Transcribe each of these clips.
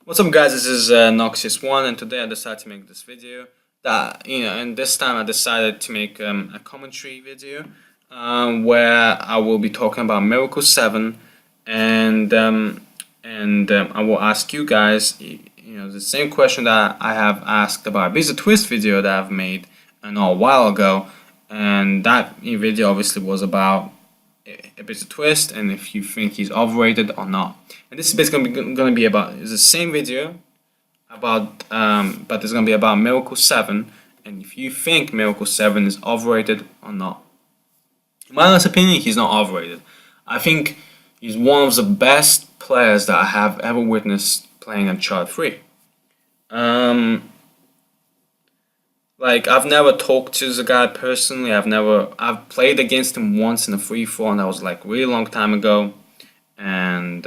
What's up, guys? This is Noxious1, and today I decided to make this video. And this time I decided to make a commentary video where I will be talking about Miracle 7, and I will ask you guys, the same question that I have asked about Bizarre Twist video that I've made a while ago, and that video obviously was about a Bizarre Twist and if you think he's overrated or not. And this is basically going to be about, it's the same video about, but it's going to be about Miracle 7 and if you think Miracle 7 is overrated or not. In my honest opinion, he's not overrated. I think he's one of the best players that I have ever witnessed playing Uncharted 3. Like, I've never talked to the guy personally. I've played against him once in a free for all, and that was like really long time ago. And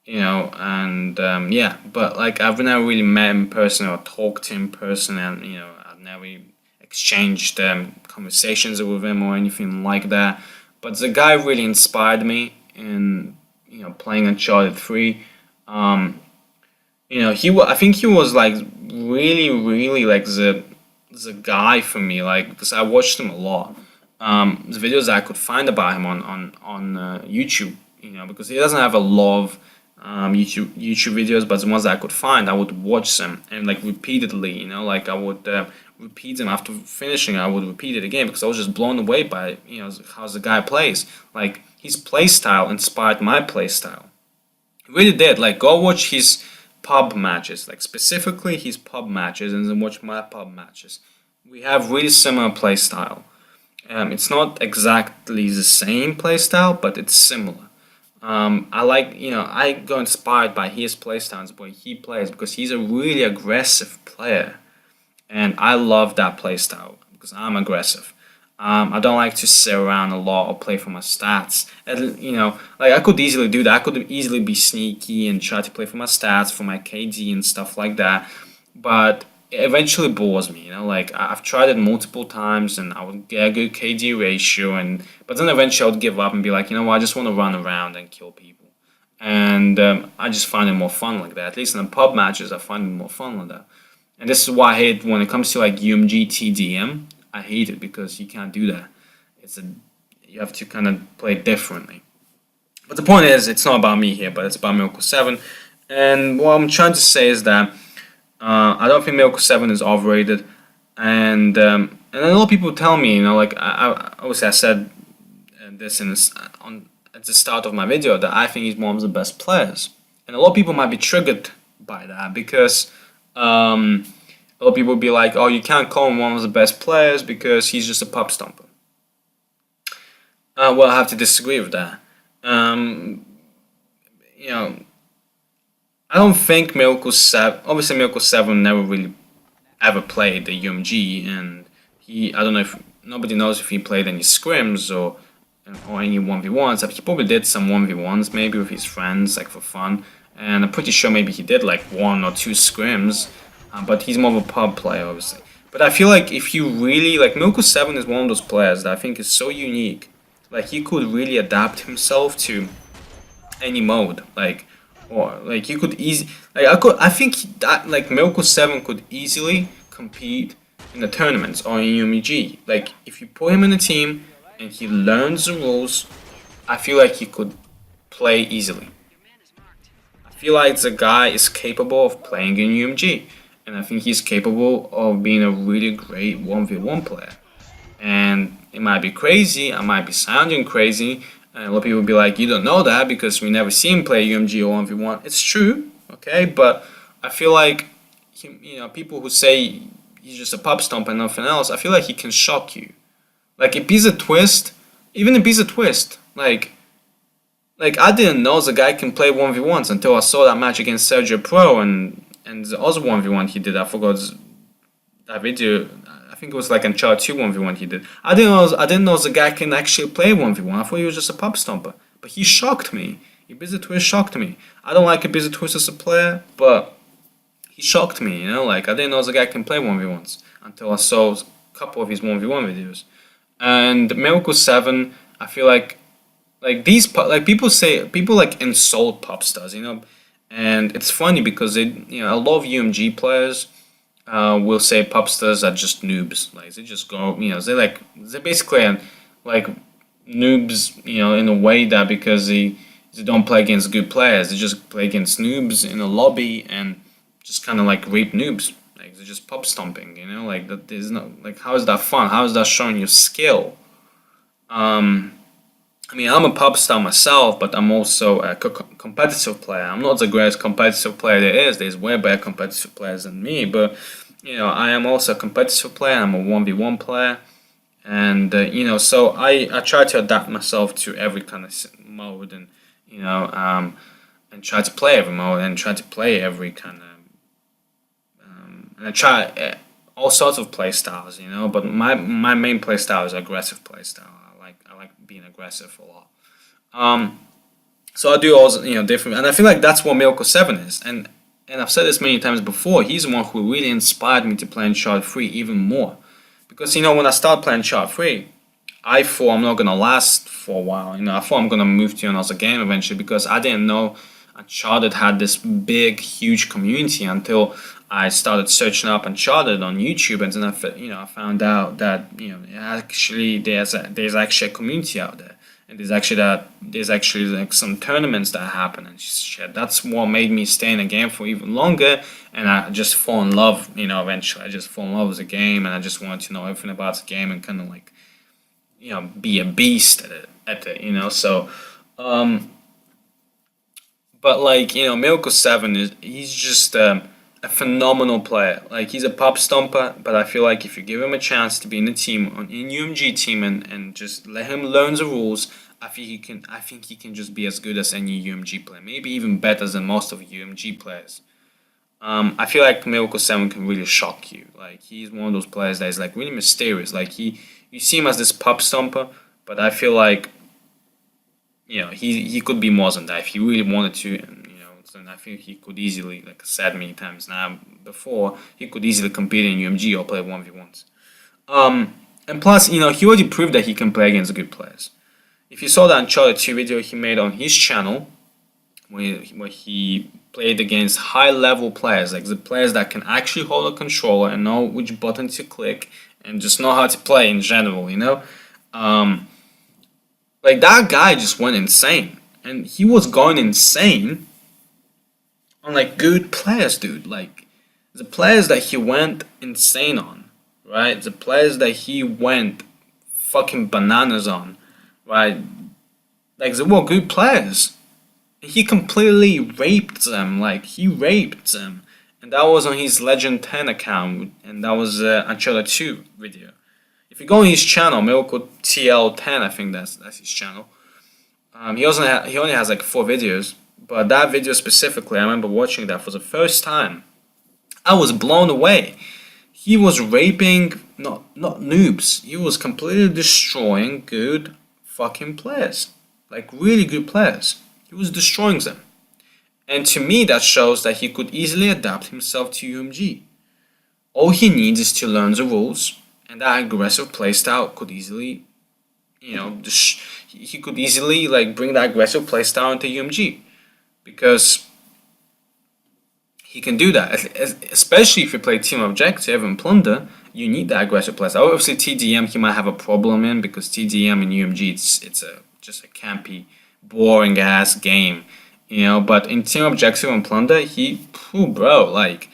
yeah, but like I've never really met him in person or talked to him in person, and I've never exchanged conversations with him or anything like that. But the guy really inspired me in playing Uncharted 3. I think he was like really like the guy for me, like, because I watched him a lot. The videos I could find about him on YouTube, because he doesn't have a lot of YouTube videos, but the ones that I could find, I would watch them and like repeatedly, like I would repeat them after finishing. I would repeat it again because I was just blown away by how the guy plays. Like, his play style inspired my play style. It really did. Like, go watch his pub matches, like specifically his pub matches, and then watch my pub matches. We have really similar play style. It's not exactly the same play style, but it's similar. I go inspired by his play styles, the way he plays, because he's a really aggressive player, and I love that play style because I'm aggressive. I don't like to sit around a lot or play for my stats. And, like, I could easily do that. I could easily be sneaky and try to play for my stats, for my KD and stuff like that. But it eventually bores me. Like, I've tried it multiple times and I would get a good KD ratio, but then eventually I would give up and be like, what, I just want to run around and kill people. And I just find it more fun like that. At least in the pub matches, I find it more fun like that. And this is why I hate when it comes to like UMG TDM. I hate it because you can't do that. You have to kind of play differently. But the point is, it's not about me here, but it's about Miracle 7. And what I'm trying to say is that I don't think Miracle 7 is overrated. And a lot of people tell me, like obviously I said this at the start of my video, that I think he's one of the best players. And a lot of people might be triggered by that because a lot of people will be like, oh, you can't call him one of the best players because he's just a pub stomper. Well, I have to disagree with that. I don't think Miracle 7, obviously Miracle 7 never really ever played the UMG, and I don't know if, nobody knows if he played any scrims or any 1v1s. He probably did some 1v1s maybe with his friends, like for fun, and I'm pretty sure maybe he did like 1 or 2 scrims. But he's more of a pub player, obviously. But I feel like if you really, like, Miracle 7 is one of those players that I think is so unique. Like, he could really adapt himself to any mode. Like, or, like, he could easily, like, I think that, like, Miracle 7 could easily compete in the tournaments or in UMG. Like, if you put him in a team and he learns the rules, I feel like he could play easily. I feel like the guy is capable of playing in UMG. And I think he's capable of being a really great 1v1 player. And it might be crazy, I might be sounding crazy, and a lot of people will be like, you don't know that because we never see him play UMG or 1v1. It's true, okay, but I feel like, people who say he's just a pub stomp and nothing else, I feel like he can shock you. Like, if he's a twist, even if he's a twist, like I didn't know the guy can play 1v1s until I saw that match against Sergio Pro, and the other 1v1 he did, I forgot that video. I think it was like Uncharted 2 1v1 he did. I didn't know the guy can actually play 1v1. I thought he was just a pub stomper. But he shocked me. Bizarre Twist shocked me. I don't like Bizarre Twist as a player, but he shocked me, like I didn't know the guy can play 1v1s until I saw a couple of his 1v1 videos. And Miracle 7, I feel like people like insult pop stars, And it's funny because a lot of UMG players will say pubsters are just noobs. Like they just go, they're basically like noobs, in a way that because they don't play against good players, they just play against noobs in a lobby and just kind of like rape noobs. Like they're just pub stomping, like that. There's no like, how is that fun? How is that showing your skill? Um, I mean, I'm a pub star myself, but I'm also a competitive player. I'm not the greatest competitive player there is. There's way better competitive players than me, but I am also a competitive player. I'm a 1v1 player, and so I try to adapt myself to every kind of mode, and you know, um, and try to play every mode, and try to play every kind of, and I try all sorts of play styles, But my main play style is aggressive play style. I like being aggressive a lot. Um, so I do all different, and I feel like that's what Miracle Seven is. And I've said this many times before. He's the one who really inspired me to play Uncharted 3 even more, because when I started playing Uncharted 3, I thought I'm not gonna last for a while. I thought I'm gonna move to another game eventually because I didn't know Uncharted had this big, huge community until I started searching up Uncharted on YouTube, and then I found out that actually there's actually a community out there, and there's actually like some tournaments that happen and shit. That's what made me stay in the game for even longer, and I just fall in love. Eventually I just fall in love with the game, and I just wanted to know everything about the game and kind of like be a beast at it. So, um, but like Miracle Seven he's just a phenomenal player. Like he's a pop stomper, but I feel like if you give him a chance to be in the team in UMG team and just let him learn the rules, I think he can just be as good as any UMG player, maybe even better than most of UMG players. I feel like Miracle Seven can really shock you. Like he's one of those players that is like really mysterious. Like you see him as this pop stomper, but I feel like he could be more than that if he really wanted to. And then I think he could easily, like I said many times now before, he could easily compete in UMG or play 1v1s. And plus, he already proved that he can play against good players. If you saw that Uncharted 2 video he made on his channel, where he played against high level players, like the players that can actually hold a controller and know which button to click and just know how to play in general. Like that guy just went insane, and he was going insane on like good players, dude. Like the players that he went insane on, right? The players that he went fucking bananas on, right? Like they were good players. He completely raped them. Like he raped them, and that was on his Legend 10 account, and that was Uncharted 2 video. If you go on his channel, Miracle TL10, I think that's his channel. He only has like 4 videos, but that video specifically, I remember watching that for the first time. I was blown away. He was raping not noobs. He was completely destroying good fucking players, like really good players. He was destroying them, and to me that shows that he could easily adapt himself to UMG. All he needs is to learn the rules, and that aggressive playstyle could easily, he could easily like bring that aggressive playstyle into UMG, because he can do that. Especially if you play Team Objective and Plunder, you need that aggressive playstyle. Obviously, TDM he might have a problem in, because TDM in UMG it's just a campy, boring ass game, But in Team Objective and Plunder, like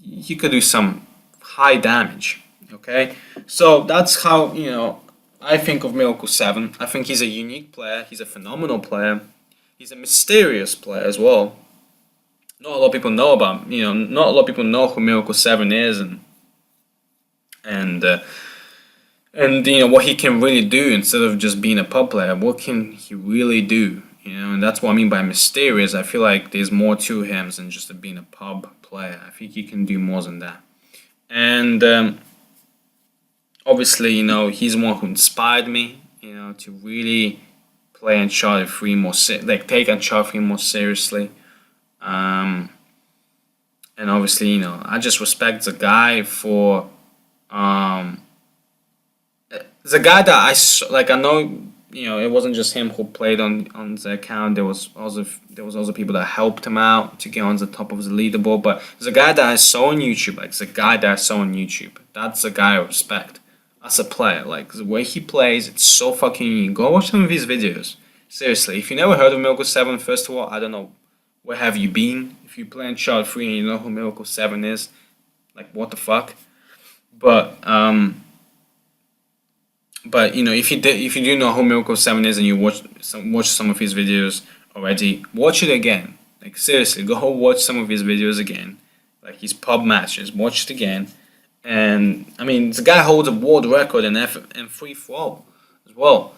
he could do some high damage. Okay, so that's how I think of Miracle 7. I think he's a unique player. He's a phenomenal player. He's a mysterious player as well. Not a lot of people know about. Not a lot of people know who Miracle 7 is, and what he can really do instead of just being a pub player. What can he really do? And that's what I mean by mysterious. I feel like there's more to him than just being a pub player. I think he can do more than that. And obviously, he's the one who inspired me, to really play Uncharted 3 more, take Uncharted 3 more seriously. And obviously, I just respect the guy for, the guy that I know, it wasn't just him who played on the account. There was also people that helped him out to get on the top of the leaderboard. But there's a guy that I saw on YouTube. Like, the guy that I saw on YouTube. That's a guy I respect as a player. Like, the way he plays, it's so fucking unique. Go watch some of his videos. Seriously, if you never heard of Miracle 7, first of all, I don't know, where have you been? If you play Uncharted 3 and you know who Miracle 7 is, like, what the fuck? But if you do know who Miracle 7 is and you watch some of his videos already, watch it again. Like, seriously, go watch some of his videos again. Like, his pub matches, watch it again. And I mean, the guy holds a world record in free throw as well.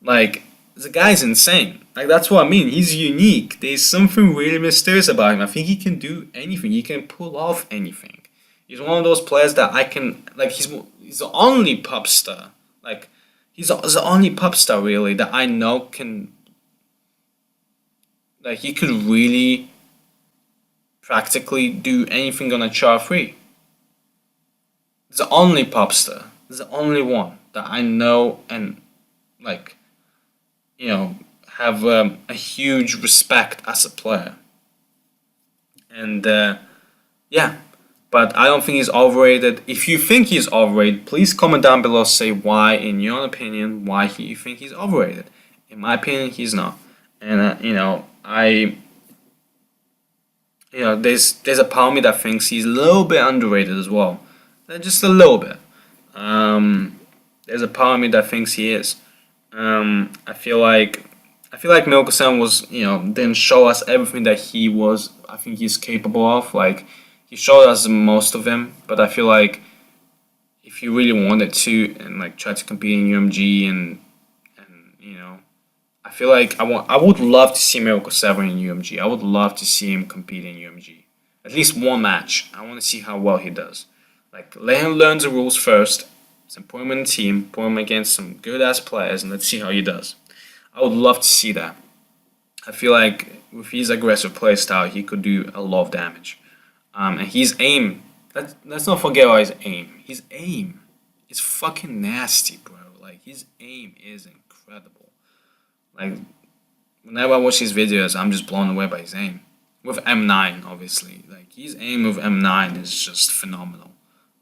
Like, the guy's insane. Like, that's what I mean. He's unique. There's something really mysterious about him. I think he can do anything. He can pull off anything. He's one of those players that I can, like, he's the only pop star. Like, he's the only pop star really that I know can, like, he could really practically do anything on a chart 3. The only pop star. The only one that I know and, like, have a huge respect as a player. And yeah, but I don't think he's overrated. If you think he's overrated, please comment down below. Say why, in your opinion, why you think he's overrated. In my opinion, he's not. And there's a part of me that thinks he's a little bit underrated as well. Just a little bit. There's a part of me that thinks he is. I feel like Miracle-san was, didn't show us everything that he was. I think he's capable of. Like, he showed us most of him, but I feel like if he really wanted to and, like, try to compete in UMG and I feel like I would love to see Miracle 7 in UMG. I would love to see him compete in UMG. At least one match. I want to see how well he does. Like, let him learn the rules first. So put him in a team, put him against some good ass players, and let's see how he does. I would love to see that. I feel like with his aggressive play style, he could do a lot of damage. And his aim, let's not forget about his aim. His aim is fucking nasty, bro. Like, his aim is incredible. Like, whenever I watch his videos, I'm just blown away by his aim. With M9, obviously. Like, his aim with M9 is just phenomenal.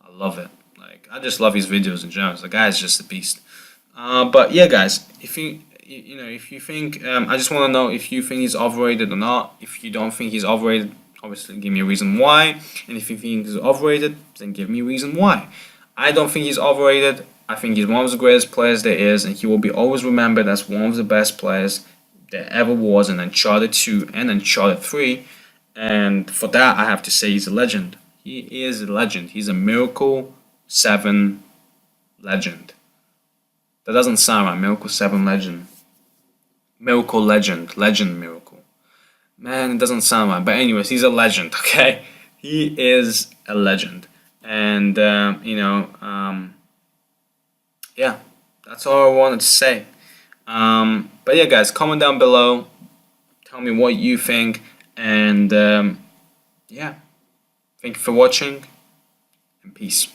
I love it. Like, I just love his videos in general. The guy is just a beast. But yeah, guys, if you think, I just want to know if you think he's overrated or not. If you don't think he's overrated, obviously give me a reason why. And if you think he's overrated, then give me a reason why. I don't think he's overrated. I think he's one of the greatest players there is, and he will be always remembered as one of the best players there ever was in Uncharted 2 and Uncharted 3. And for that, I have to say he's a legend. He is a legend. He's a Miracle 7 legend. That doesn't sound right. Miracle 7 legend. Miracle legend. Legend miracle. Man, it doesn't sound right. But anyways, he's a legend, okay? He is a legend. And, yeah, that's all I wanted to say. But yeah, guys, comment down below. Tell me what you think. And, yeah, thank you for watching. And peace.